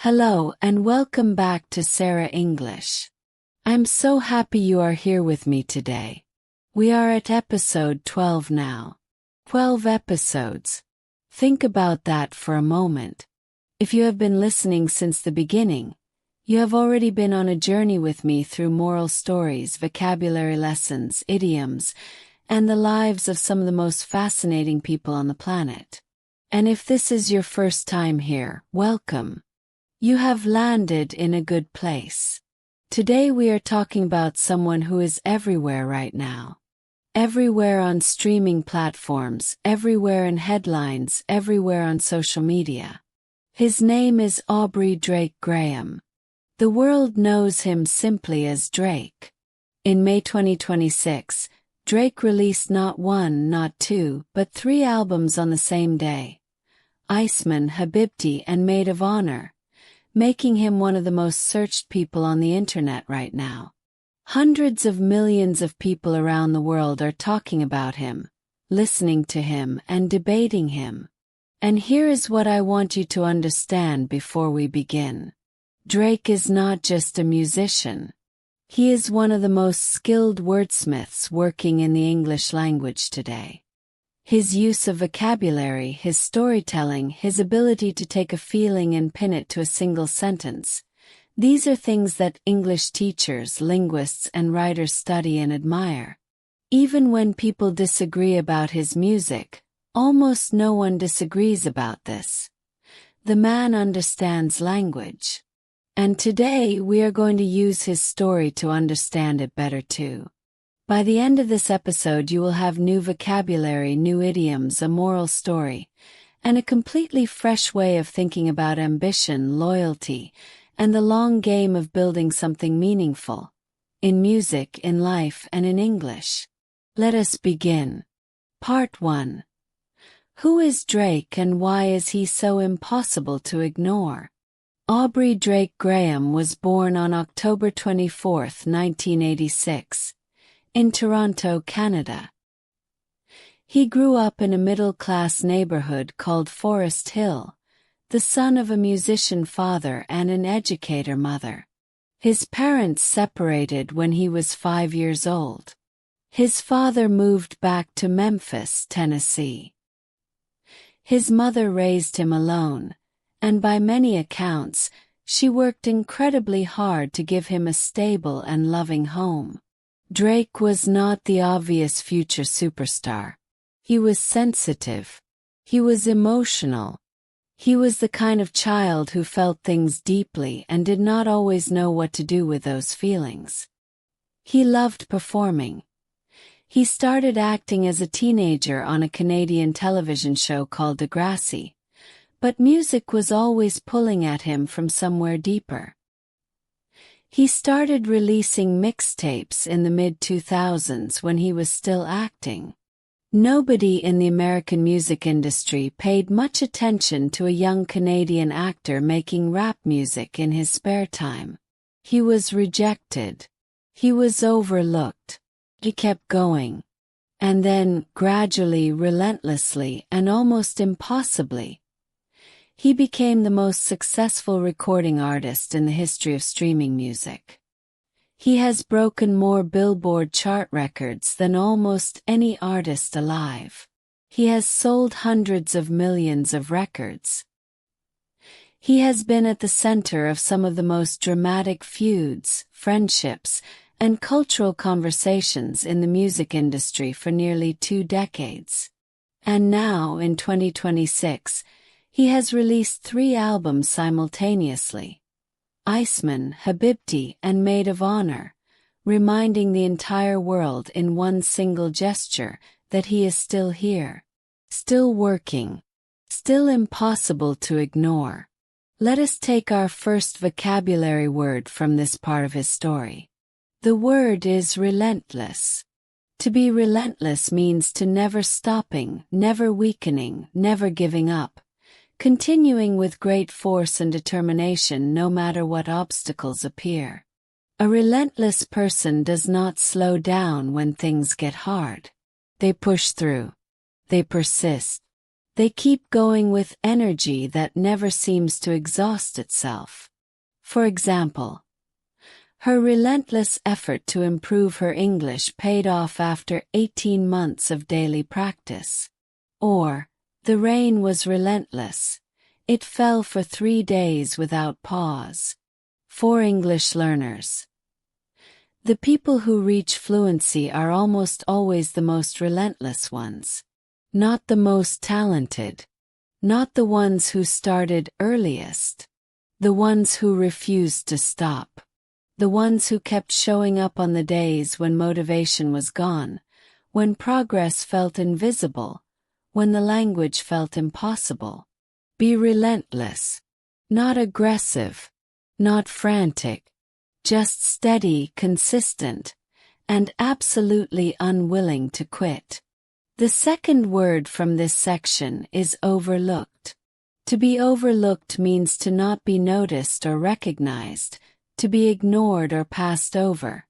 Hello and welcome back to SERA English. I'm so happy you are here with me today. We are at episode 12 now. 12 episodes. Think about that for a moment. If you have been listening since the beginning, you have already been on a journey with me through moral stories, vocabulary lessons, idioms, and the lives of some of the most fascinating people on the planet. And if this is your first time here, welcome. You have landed in a good place. Today we are talking about someone who is everywhere right now. Everywhere on streaming platforms, everywhere in headlines, everywhere on social media. His name is Aubrey Drake Graham. The world knows him simply as Drake. In May 2026, Drake released not one, not two, but 3 albums on the same day. Iceman, Habibti, and Maid of Honor, making him one of the most searched people on the internet right now. Hundreds of millions of people around the world are talking about him, listening to him, and debating him. And here is what I want you to understand before we begin. Drake is not just a musician. He is one of the most skilled wordsmiths working in the English language today. His use of vocabulary, his storytelling, his ability to take a feeling and pin it to a single sentence. These are things that English teachers, linguists, and writers study and admire. Even when people disagree about his music, almost no one disagrees about this. The man understands language. And today we are going to use his story to understand it better too. By the end of this episode you will have new vocabulary, new idioms, a moral story, and a completely fresh way of thinking about ambition, loyalty, and the long game of building something meaningful. In music, in life, and in English. Let us begin. Part 1. Who is Drake and why is he so impossible to ignore? Aubrey Drake Graham was born on October 24, 1986. In Toronto, Canada. He grew up in a middle-class neighborhood called Forest Hill, the son of a musician father and an educator mother. His parents separated when he was 5 years old. His father moved back to Memphis, Tennessee. His mother raised him alone, and by many accounts, she worked incredibly hard to give him a stable and loving home. Drake was not the obvious future superstar. He was sensitive. He was emotional. He was the kind of child who felt things deeply and did not always know what to do with those feelings. He loved performing. He started acting as a teenager on a Canadian television show called Degrassi, but music was always pulling at him from somewhere deeper. He started releasing mixtapes in the mid-2000s when he was still acting. Nobody in the American music industry paid much attention to a young Canadian actor making rap music in his spare time. He was rejected. He was overlooked. He kept going. And then, gradually, relentlessly, and almost impossibly, he became the most successful recording artist in the history of streaming music. He has broken more Billboard chart records than almost any artist alive. He has sold hundreds of millions of records. He has been at the center of some of the most dramatic feuds, friendships, and cultural conversations in the music industry for nearly 2 decades. And now, in 2026, he has released 3 albums simultaneously. Iceman, Habibti, and Maid of Honor, reminding the entire world in one single gesture that he is still here, still working, still impossible to ignore. Let us take our first vocabulary word from this part of his story. The word is relentless. To be relentless means to never stopping, never weakening, never giving up. Continuing with great force and determination no matter what obstacles appear. A relentless person does not slow down when things get hard. They push through. They persist. They keep going with energy that never seems to exhaust itself. For example, her relentless effort to improve her English paid off after 18 months of daily practice. Or, the rain was relentless. It fell for 3 days without pause. For English learners, the people who reach fluency are almost always the most relentless ones. Not the most talented. Not the ones who started earliest. The ones who refused to stop. The ones who kept showing up on the days when motivation was gone, when progress felt invisible, when the language felt impossible. Be relentless. Not aggressive. Not frantic. Just steady, consistent, and absolutely unwilling to quit. The second word from this section is overlooked. To be overlooked means to not be noticed or recognized, to be ignored or passed over,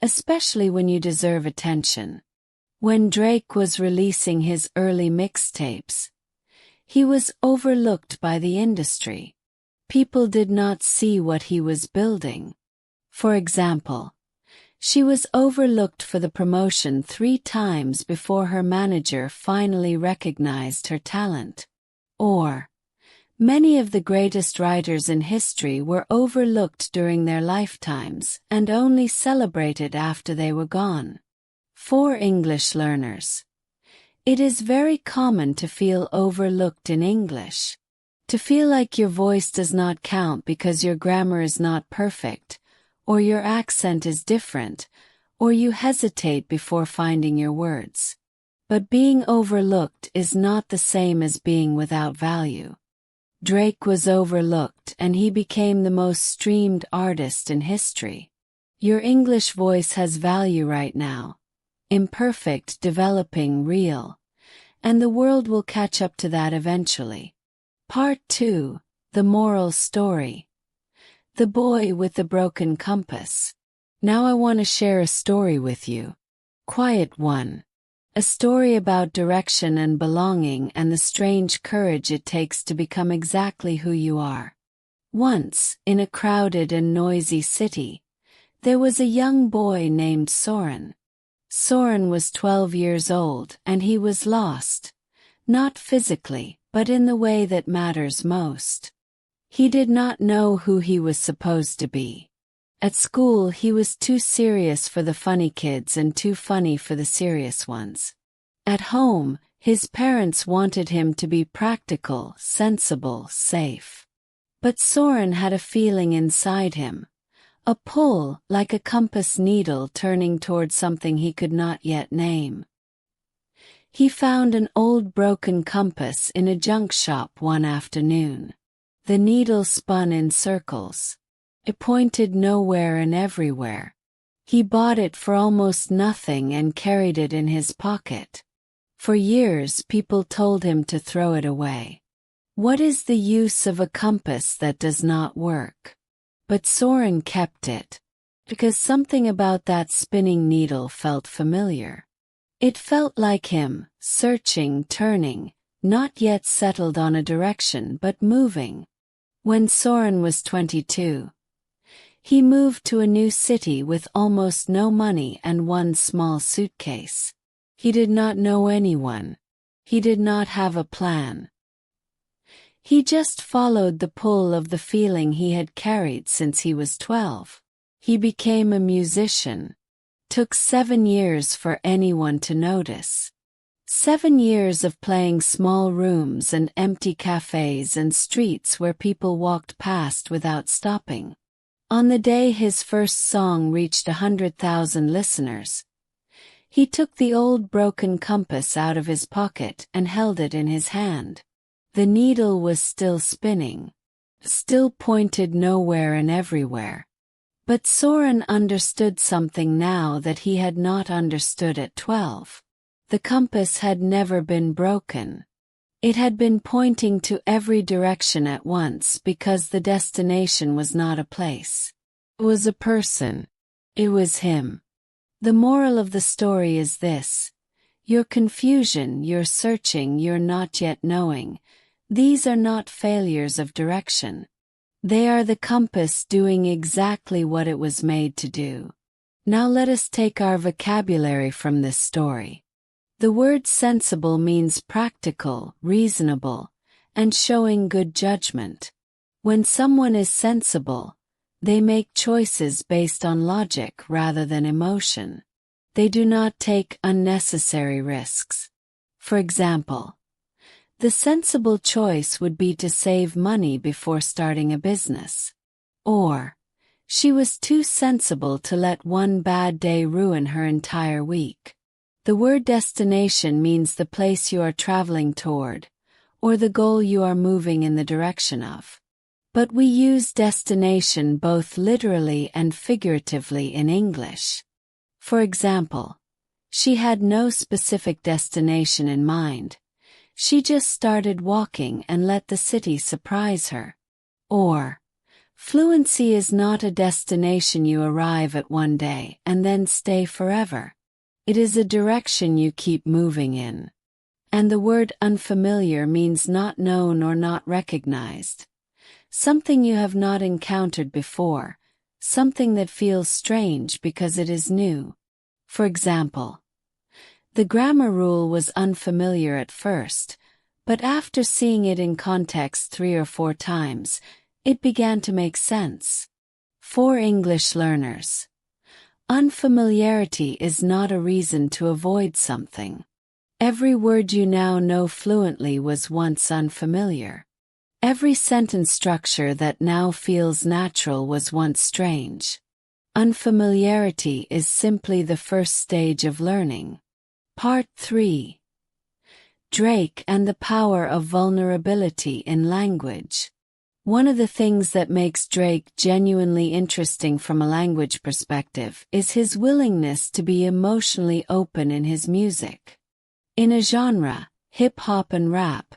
especially when you deserve attention. When Drake was releasing his early mixtapes, he was overlooked by the industry. People did not see what he was building. For example, she was overlooked for the promotion 3 times before her manager finally recognized her talent. Or, many of the greatest writers in history were overlooked during their lifetimes and only celebrated after they were gone. For English learners, it is very common to feel overlooked in English. To feel like your voice does not count because your grammar is not perfect, or your accent is different, or you hesitate before finding your words. But being overlooked is not the same as being without value. Drake was overlooked and he became the most streamed artist in history. Your English voice has value right now. Imperfect, developing, real. And the world will catch up to that eventually. Part 2, The Moral Story. The Boy with the Broken Compass. Now I want to share a story with you. Quiet one. A story about direction and belonging and the strange courage it takes to become exactly who you are. Once, in a crowded and noisy city, there was a young boy named Soren. Soren was 12 years old and he was lost. Not physically, but in the way that matters most. He did not know who he was supposed to be. At school he was too serious for the funny kids and too funny for the serious ones. At home, his parents wanted him to be practical, sensible, safe. But Soren had a feeling inside him. A pull, like a compass needle turning toward something he could not yet name. He found an old broken compass in a junk shop one afternoon. The needle spun in circles. It pointed nowhere and everywhere. He bought it for almost nothing and carried it in his pocket. For years people told him to throw it away. What is the use of a compass that does not work? But Soren kept it, because something about that spinning needle felt familiar. It felt like him, searching, turning, not yet settled on a direction but moving. When Soren was 22, he moved to a new city with almost no money and one small suitcase. He did not know anyone. He did not have a plan. He just followed the pull of the feeling he had carried since he was 12. He became a musician. Took 7 years for anyone to notice. 7 years of playing small rooms and empty cafes and streets where people walked past without stopping. On the day his first song reached 100,000 listeners, he took the old broken compass out of his pocket and held it in his hand. The needle was still spinning, still pointed nowhere and everywhere. But Soren understood something now that he had not understood at 12. The compass had never been broken. It had been pointing to every direction at once because the destination was not a place. It was a person. It was him. The moral of the story is this: Your confusion, your searching, your not yet knowing, these are not failures of direction. They are the compass doing exactly what it was made to do. Now let us take our vocabulary from this story. The word sensible means practical, reasonable, and showing good judgment. When someone is sensible, they make choices based on logic rather than emotion. They do not take unnecessary risks. For example, the sensible choice would be to save money before starting a business. Or, she was too sensible to let one bad day ruin her entire week. The word destination means the place you are traveling toward, or the goal you are moving in the direction of. But we use destination both literally and figuratively in English. For example, she had no specific destination in mind. She just started walking and let the city surprise her. Or, fluency is not a destination you arrive at one day and then stay forever. It is a direction you keep moving in. And the word unfamiliar means not known or not recognized. Something you have not encountered before, something that feels strange because it is new. For example, the grammar rule was unfamiliar at first, but after seeing it in context 3 or 4 times, it began to make sense. For English learners, unfamiliarity is not a reason to avoid something. Every word you now know fluently was once unfamiliar. Every sentence structure that now feels natural was once strange. Unfamiliarity is simply the first stage of learning. Part 3. Drake and the power of vulnerability in language. One of the things that makes Drake genuinely interesting from a language perspective is his willingness to be emotionally open in his music. In a genre, hip-hop and rap,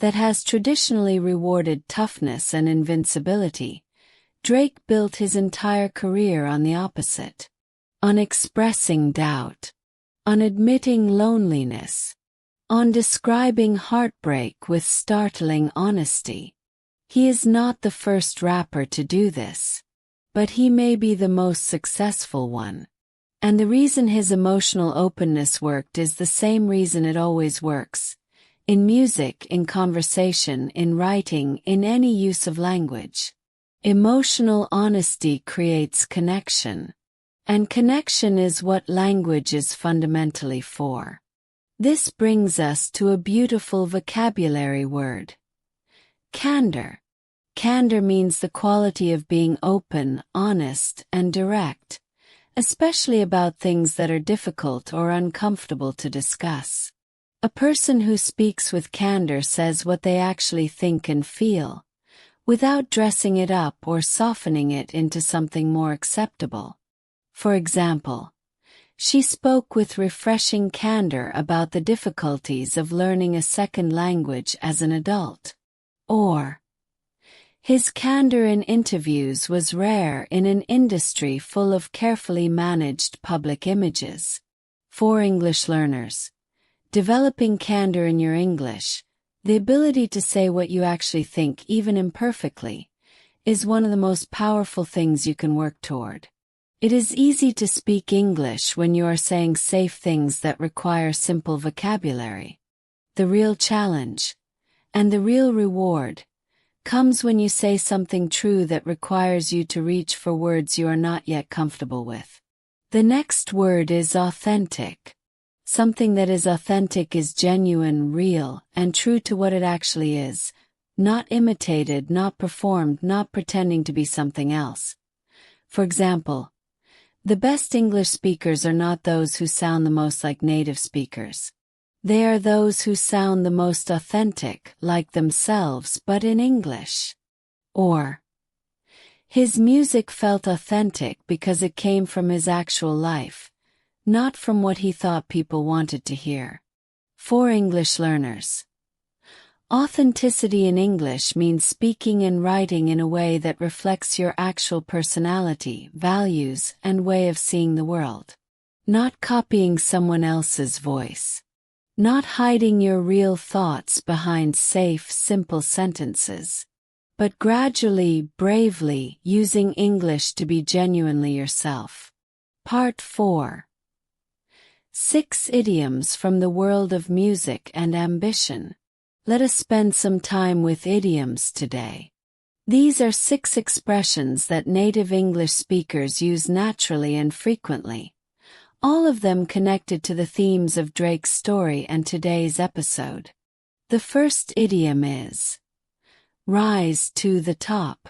that has traditionally rewarded toughness and invincibility, Drake built his entire career on the opposite. On expressing doubt. On admitting loneliness. On describing heartbreak with startling honesty. He is not the first rapper to do this. But he may be the most successful one. And the reason his emotional openness worked is the same reason it always works. In music, in conversation, in writing, in any use of language. Emotional honesty creates connection. And connection is what language is fundamentally for. This brings us to a beautiful vocabulary word. Candour. Candour means the quality of being open, honest, and direct, especially about things that are difficult or uncomfortable to discuss. A person who speaks with candour says what they actually think and feel, without dressing it up or softening it into something more acceptable. For example, she spoke with refreshing candour about the difficulties of learning a second language as an adult. Or, his candour in interviews was rare in an industry full of carefully managed public images. For English learners, developing candour in your English, the ability to say what you actually think even imperfectly, is one of the most powerful things you can work toward. It is easy to speak English when you are saying safe things that require simple vocabulary. The real challenge, and the real reward, comes when you say something true that requires you to reach for words you are not yet comfortable with. The next word is authentic. Something that is authentic is genuine, real, and true to what it actually is, not imitated, not performed, not pretending to be something else. For example, the best English speakers are not those who sound the most like native speakers. They are those who sound the most authentic, like themselves but in English. Or, his music felt authentic because it came from his actual life, not from what he thought people wanted to hear. For English learners, authenticity in English means speaking and writing in a way that reflects your actual personality, values, and way of seeing the world. Not copying someone else's voice. Not hiding your real thoughts behind safe, simple sentences, but gradually, bravely using English to be genuinely yourself. Part 4. 6 idioms from the world of music and ambition. Let us spend some time with idioms today. These are 6 expressions that native English speakers use naturally and frequently, all of them connected to the themes of Drake's story and today's episode. The first idiom is rise to the top.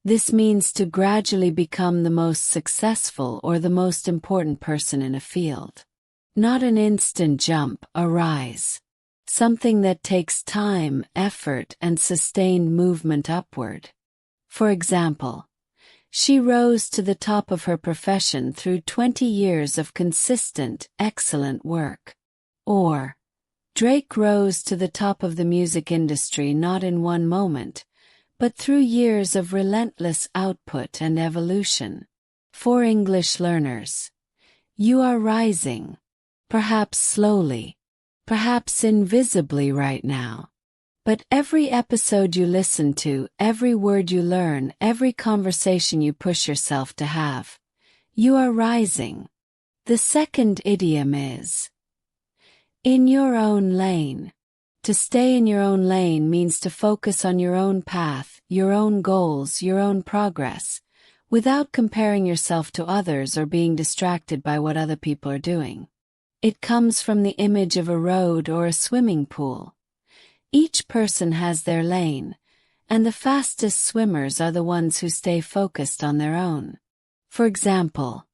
This means to gradually become the most successful or the most important person in a field. Not an instant jump, a rise. Something that takes time, effort, and sustained movement upward. For example, she rose to the top of her profession through 20 years of consistent, excellent work. Or, Drake rose to the top of the music industry not in one moment, but through years of relentless output and evolution. For English learners, you are rising, perhaps slowly, perhaps invisibly right now. But every episode you listen to, every word you learn, every conversation you push yourself to have, you are rising. The second idiom is in your own lane. To stay in your own lane means to focus on your own path, your own goals, your own progress, without comparing yourself to others or being distracted by what other people are doing. It comes from the image of a road or a swimming pool. Each person has their lane, and the fastest swimmers are the ones who stay focused on their own. For example,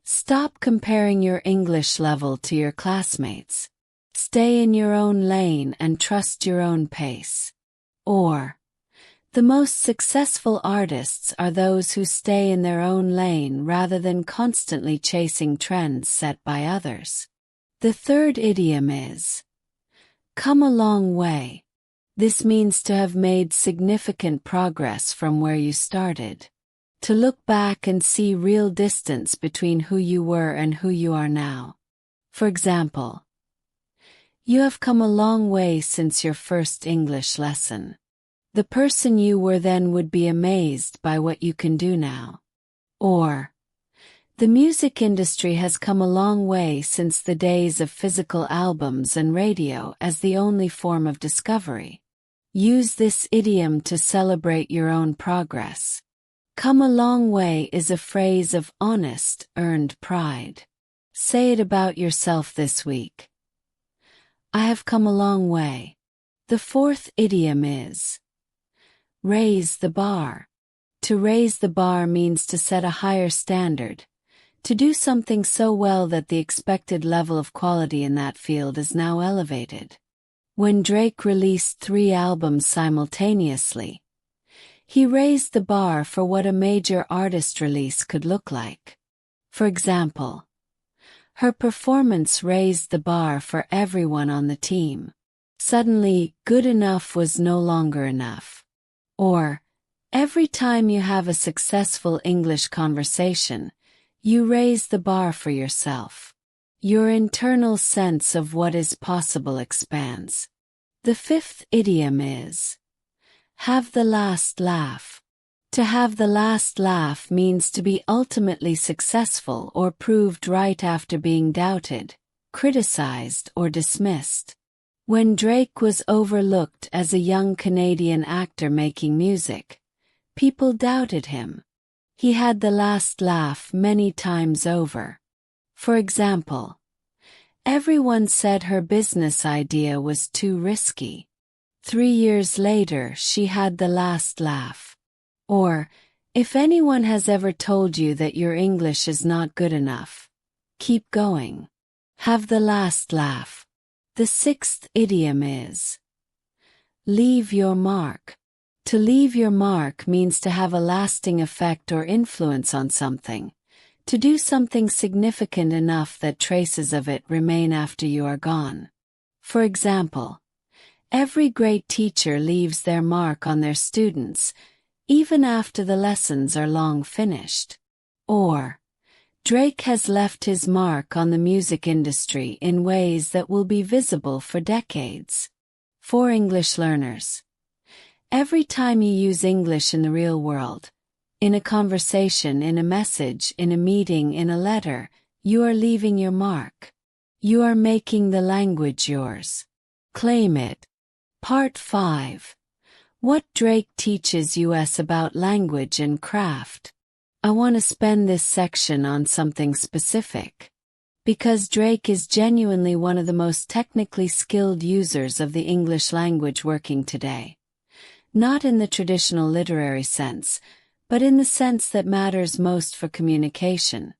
stop comparing your English level to your classmates. Stay in your own lane and trust your own pace. Or, the most successful artists are those who stay in their own lane rather than constantly chasing trends set by others. The third idiom is come a long way. This means to have made significant progress from where you started. To look back and see real distance between who you were and who you are now. For example, you have come a long way since your first English lesson. The person you were then would be amazed by what you can do now. Or, the music industry has come a long way since the days of physical albums and radio as the only form of discovery. Use this idiom to celebrate your own progress. Come a long way is a phrase of honest, earned pride. Say it about yourself this week. I have come a long way. The fourth idiom is raise the bar. To raise the bar means to set a higher standard. To do something so well that the expected level of quality in that field is now elevated. When Drake released 3 albums simultaneously, he raised the bar for what a major artist release could look like. For example, her performance raised the bar for everyone on the team. Suddenly, good enough was no longer enough. Or, every time you have a successful English conversation, you raise the bar for yourself. Your internal sense of what is possible expands. The fifth idiom is have the last laugh. To have the last laugh means to be ultimately successful or proved right after being doubted, criticized, or dismissed. When Drake was overlooked as a young Canadian actor making music, people doubted him. He had the last laugh many times over. For example, everyone said her business idea was too risky. 3 years later, she had the last laugh. Or, if anyone has ever told you that your English is not good enough, keep going. Have the last laugh. The sixth idiom is leave your mark. To leave your mark means to have a lasting effect or influence on something, to do something significant enough that traces of it remain after you are gone. For example, every great teacher leaves their mark on their students, even after the lessons are long finished. Or, Drake has left his mark on the music industry in ways that will be visible for decades. For English learners, every time you use English in the real world, in a conversation, in a message, in a meeting, in a letter, you are leaving your mark. You are making the language yours. Claim it. Part 5. What Drake teaches us about language and craft. I want to spend this section on something specific, because Drake is genuinely one of the most technically skilled users of the English language working today. Not in the traditional literary sense, but in the sense that matters most for communication: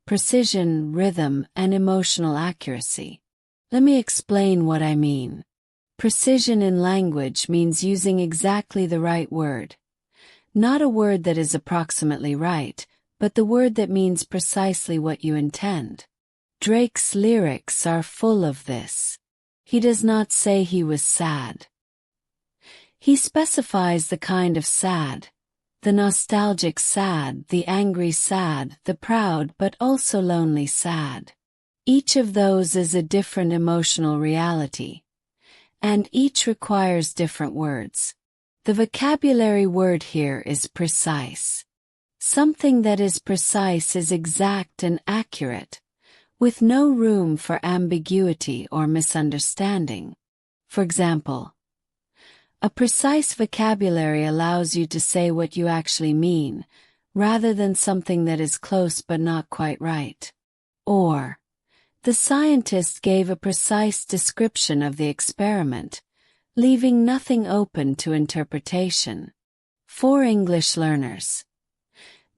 precision, rhythm, and emotional accuracy. Let me explain what I mean. Precision in language means using exactly the right word. Not a word that is approximately right, but the word that means precisely what you intend. Drake's lyrics are full of this. He does not say he was sad. He specifies the kind of sad: the nostalgic sad, the angry sad, the proud but also lonely sad. Each of those is a different emotional reality, and each requires different words. The vocabulary word here is precise. Something that is precise is exact and accurate, with no room for ambiguity or misunderstanding. For example, a precise vocabulary allows you to say what you actually mean, rather than something that is close but not quite right. Or, the scientist gave a precise description of the experiment, leaving nothing open to interpretation. For English learners,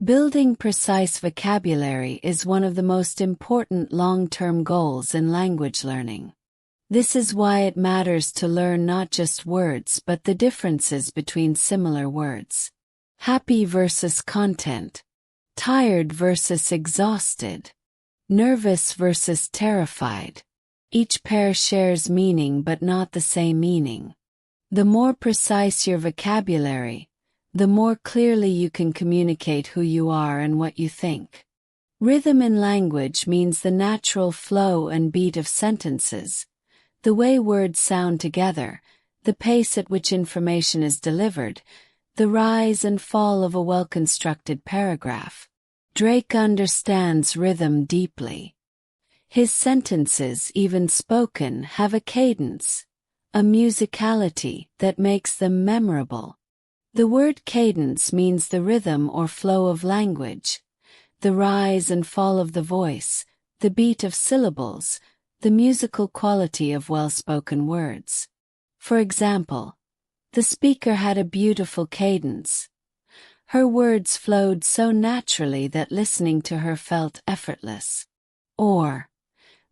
building precise vocabulary is one of the most important long-term goals in language learning. This is why it matters to learn not just words but the differences between similar words. Happy versus content. Tired versus exhausted. Nervous versus terrified. Each pair shares meaning but not the same meaning. The more precise your vocabulary, the more clearly you can communicate who you are and what you think. Rhythm in language means the natural flow and beat of sentences, the way words sound together, the pace at which information is delivered, the rise and fall of a well-constructed paragraph. Drake understands rhythm deeply. His sentences, even spoken, have a cadence, a musicality that makes them memorable. The word cadence means the rhythm or flow of language, the rise and fall of the voice, the beat of syllables, the musical quality of well-spoken words. For example, the speaker had a beautiful cadence. Her words flowed so naturally that listening to her felt effortless. Or,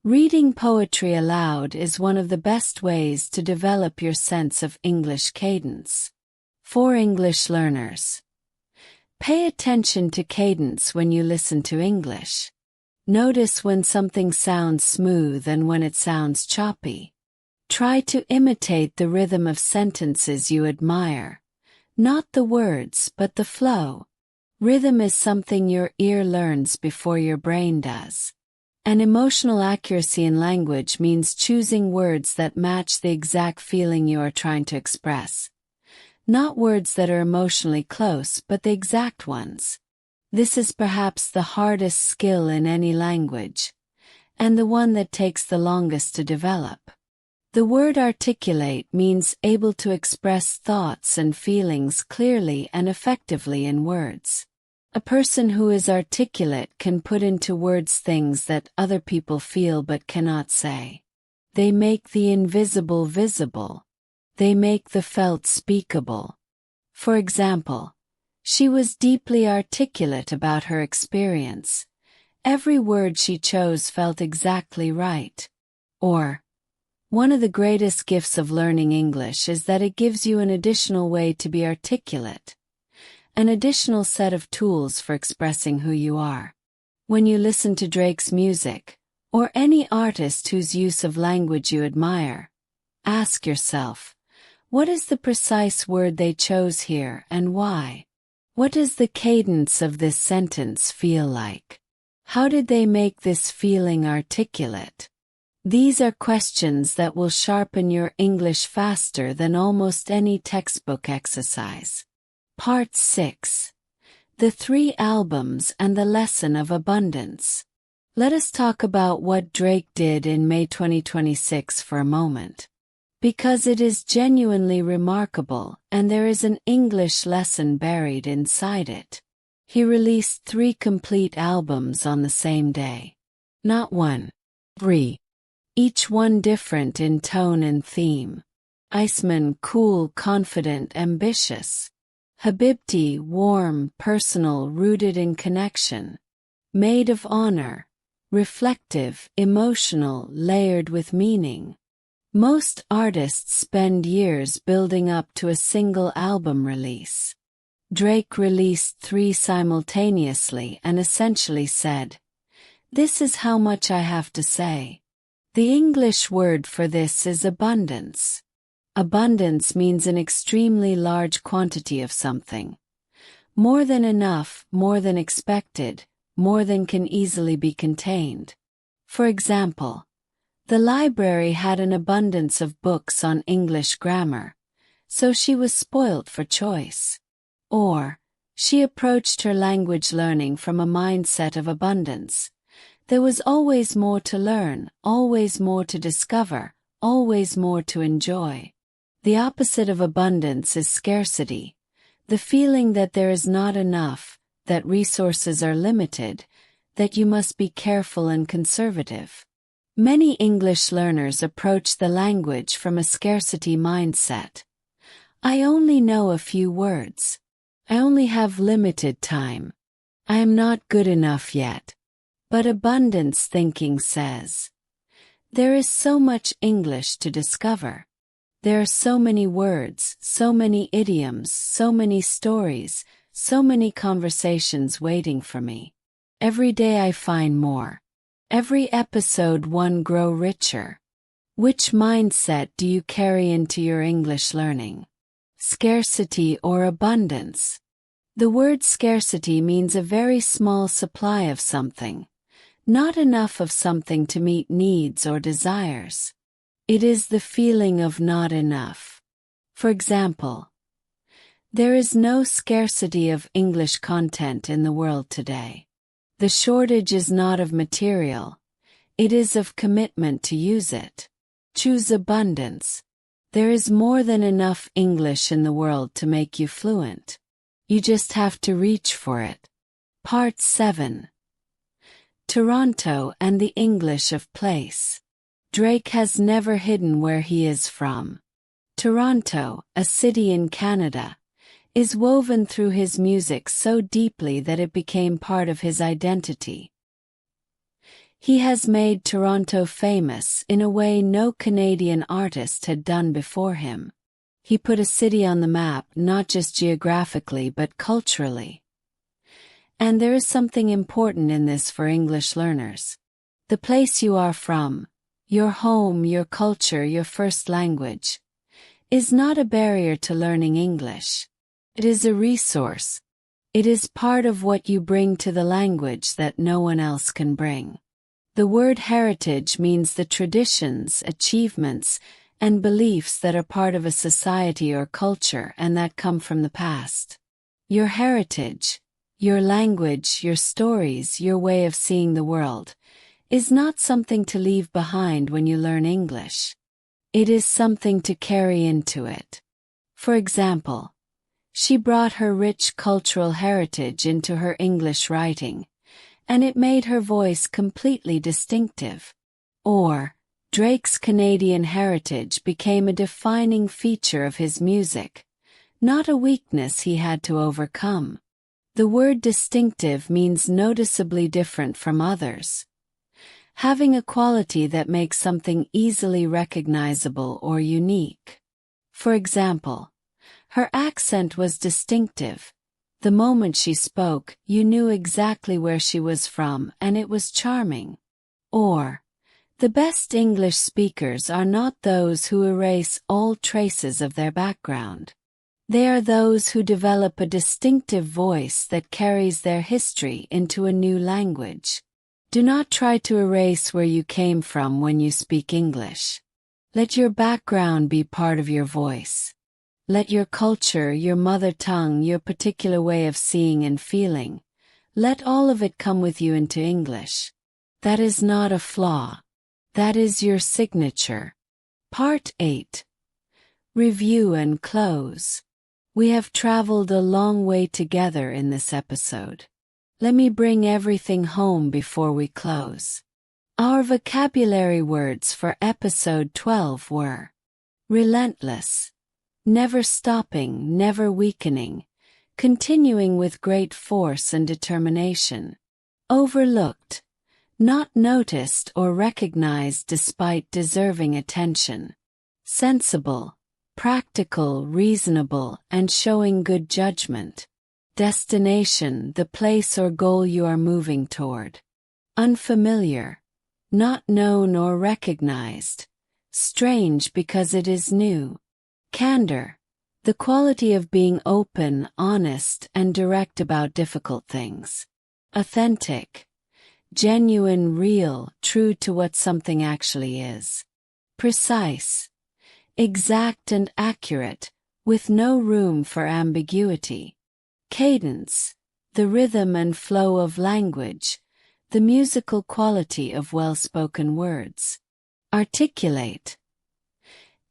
reading poetry aloud is one of the best ways to develop your sense of English cadence. For English learners, pay attention to cadence when you listen to English. Notice when something sounds smooth and when it sounds choppy. Try to imitate the rhythm of sentences you admire, not the words but the flow. Rhythm is something your ear learns before your brain does. And emotional accuracy in language means choosing words that match the exact feeling you are trying to express. Not words that are emotionally close, but the exact ones. This is perhaps the hardest skill in any language, and the one that takes the longest to develop. The word articulate means able to express thoughts and feelings clearly and effectively in words. A person who is articulate can put into words things that other people feel but cannot say. They make the invisible visible. They make the felt speakable. For example, she was deeply articulate about her experience. Every word she chose felt exactly right. Or, one of the greatest gifts of learning English is that it gives you an additional way to be articulate. An additional set of tools for expressing who you are. When you listen to Drake's music, or any artist whose use of language you admire, ask yourself, what is the precise word they chose here and why? What does the cadence of this sentence feel like? How did they make this feeling articulate? These are questions that will sharpen your English faster than almost any textbook exercise. Part 6. The 3 albums and the lesson of abundance. Let us talk about what Drake did in May 2026 for a moment. Because it is genuinely remarkable and there is an English lesson buried inside it. He released 3 complete albums on the same day. Not 1. 3. Each one different in tone and theme. Iceman, cool, confident, ambitious. Habibti, warm, personal, rooted in connection. Maid of honor. Reflective, emotional, layered with meaning. Most artists spend years building up to a single album release. Drake released 3 simultaneously and essentially said, "This is how much I have to say." The English word for this is abundance. Abundance means an extremely large quantity of something. More than enough, more than expected, more than can easily be contained. For example, the library had an abundance of books on English grammar, so she was spoilt for choice. Or, she approached her language learning from a mindset of abundance. There was always more to learn, always more to discover, always more to enjoy. The opposite of abundance is scarcity, the feeling that there is not enough, that resources are limited, that you must be careful and conservative. Many English learners approach the language from a scarcity mindset. I only know a few words. I only have limited time. I am not good enough yet. But abundance thinking says, there is so much English to discover. There are so many words, so many idioms, so many stories, so many conversations waiting for me. Every day I find more. Every episode one grow richer. Which mindset do you carry into your English learning? Scarcity or abundance? The word scarcity means a very small supply of something. Not enough of something to meet needs or desires. It is the feeling of not enough. For example, there is no scarcity of English content in the world today. The shortage is not of material. It is of commitment to use it. Choose abundance. There is more than enough English in the world to make you fluent. You just have to reach for it. Part 7. Toronto and the English of place. Drake has never hidden where he is from. Toronto, a city in Canada, is woven through his music so deeply that it became part of his identity. He has made Toronto famous in a way no Canadian artist had done before him. He put a city on the map not just geographically but culturally. And there is something important in this for English learners. The place you are from, your home, your culture, your first language, is not a barrier to learning English. It is a resource. It is part of what you bring to the language that no one else can bring. The word heritage means the traditions, achievements, and beliefs that are part of a society or culture and that come from the past. Your heritage, your language, your stories, your way of seeing the world, is not something to leave behind when you learn English. It is something to carry into it. For example, she brought her rich cultural heritage into her English writing, and it made her voice completely distinctive. Or, Drake's Canadian heritage became a defining feature of his music, not a weakness he had to overcome. The word distinctive means noticeably different from others. Having a quality that makes something easily recognizable or unique. For example, her accent was distinctive. The moment she spoke, you knew exactly where she was from, and it was charming. Or, the best English speakers are not those who erase all traces of their background. They are those who develop a distinctive voice that carries their history into a new language. Do not try to erase where you came from when you speak English. Let your background be part of your voice. Let your culture, your mother tongue, your particular way of seeing and feeling, let all of it come with you into English. That is not a flaw. That is your signature. Part 8. Review and close. We have traveled a long way together in this episode. Let me bring everything home before we close. Our vocabulary words for episode 12 were relentless, never stopping, never weakening, continuing with great force and determination, overlooked, not noticed or recognized despite deserving attention, sensible, practical, reasonable, and showing good judgment. Destination, the place or goal you are moving toward. Unfamiliar, not known or recognized. Strange because it is new. Candour, the quality of being open, honest, and direct about difficult things. Authentic, genuine, real, true to what something actually is. Precise, exact and accurate, with no room for ambiguity. Cadence, the rhythm and flow of language, the musical quality of well-spoken words. Articulate,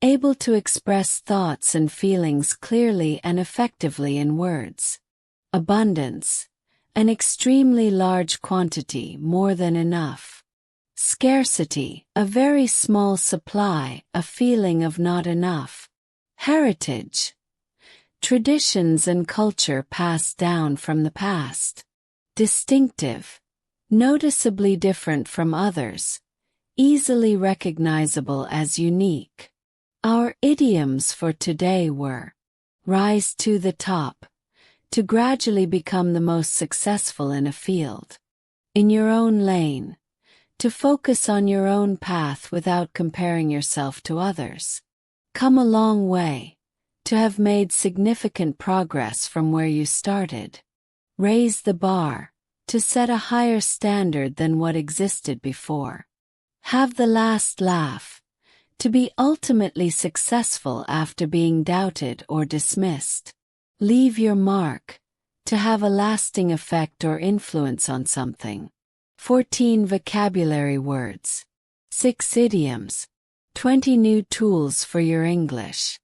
able to express thoughts and feelings clearly and effectively in words. Abundance, an extremely large quantity, more than enough. Scarcity, a very small supply, a feeling of not enough. Heritage, traditions and culture passed down from the past. Distinctive, noticeably different from others, easily recognizable as unique. Our idioms for today were rise to the top, to gradually become the most successful in a field. In your own lane, to focus on your own path without comparing yourself to others. Come a long way, to have made significant progress from where you started. Raise the bar, to set a higher standard than what existed before. Have the last laugh, to be ultimately successful after being doubted or dismissed. Leave your mark, to have a lasting effect or influence on something. 14 vocabulary words. 6 idioms. 20 new tools for your English.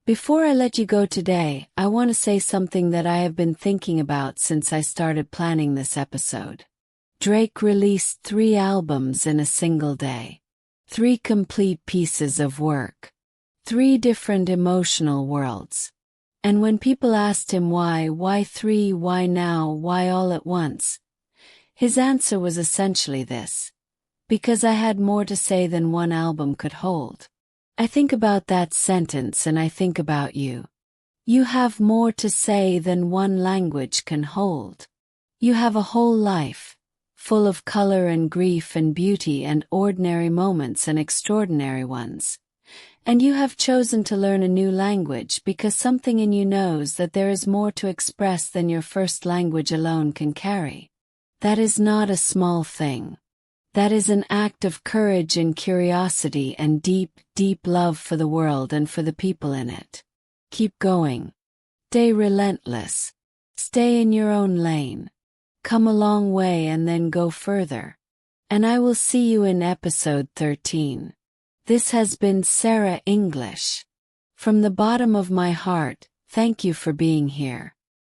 Before I let you go today, I want to say something that I have been thinking about since I started planning this episode. Drake released 3 albums in a single day. 3 complete pieces of work. 3 different emotional worlds. And when people asked him why 3, why now, why all at once, his answer was essentially this: because I had more to say than one album could hold. I think about that sentence and I think about you. You have more to say than one language can hold. You have a whole life, full of color and grief and beauty and ordinary moments and extraordinary ones. And you have chosen to learn a new language because something in you knows that there is more to express than your first language alone can carry. That is not a small thing. That is an act of courage and curiosity and deep, deep love for the world and for the people in it. Keep going. Stay relentless. Stay in your own lane. Come a long way and then go further. And I will see you in episode 13. This has been SERA English. From the bottom of my heart, thank you for being here.